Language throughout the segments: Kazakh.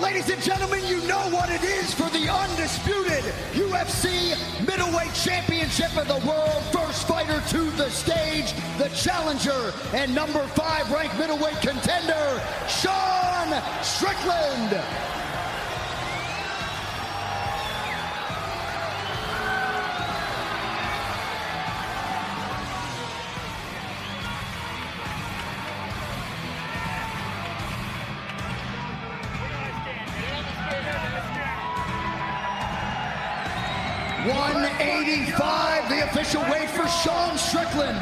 Ladies and gentlemen, you know what it is for the undisputed UFC middleweight championship of the world. First fighter to the stage, the challenger and number 5 ranked middleweight contender, Sean Strickland. $185, the official weight for Sean Strickland.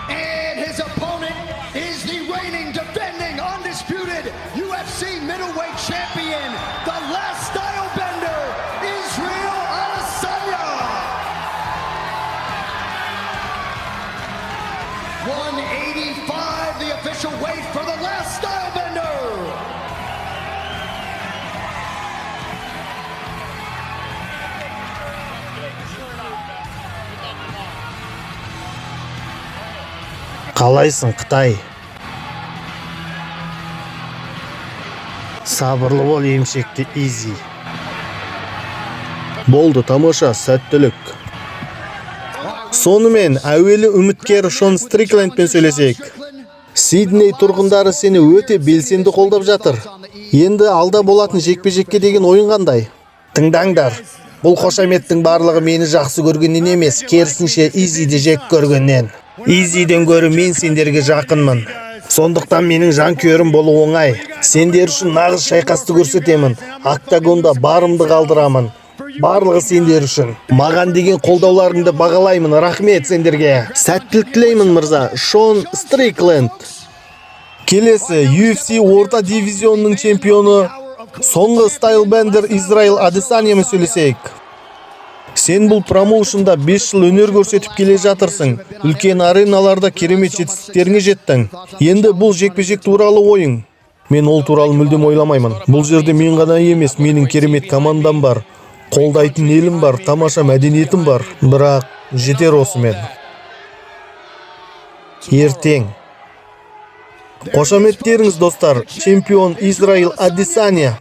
And his opponent is the reigning, defending, undisputed UFC middleweight champion, the last style bender, Israel Adesanya. 185, the official weight for the last style bender. Қалайсың, Қытай? Сабырлы бол, емшекті изи. Болды, тамаша, сәттілік. Сонымен, әуелі үміткер Шон Стрикленд пен сөйлесек. Сидней тұрғындары сені өте белсенді қолдап жатыр. Енді алда болатын жекпе-жекке деген ойын қандай? Тыңдаңдар, бұл қошаметтің барлығы мені жақсы көргеннен емес, керісінше изиді жек көргеннен. Изиден гөрі мен сендерге жақынмын. Сондықтан менің жанкүйерім болу оңай. Сендер үшін нағыз шайқасты көрсетемін. Октагонда барымды қалдырамын. Барлығы сендер үшін. Маған деген қолдауларыңды бағалаймын. Рахмет сендерге. Сәттілік тілеймін, мырза. Шон Стрикленд. Келесі UFC орта дивизионның чемпионы, соңғы стайлбендер Израил Адесаниямен сөйлесейік. Сен бұл промоушнда 5 жыл өнер көрсетіп келе жатырсың. Үлкен ареналарда керемет жетістіктеріңе жеттің. Енді бұл жекпе-жек туралы ойың. Мен ол туралы мүлдем ойламаймын. Бұл жерде мен ғана емес, менің керемет командам бар. Қолдайтын елім бар, тамаша мәдениетім бар. Бірақ жетер осымен. Ертең. Қошаметтеріңіз, достар. Чемпион Израил Адесания.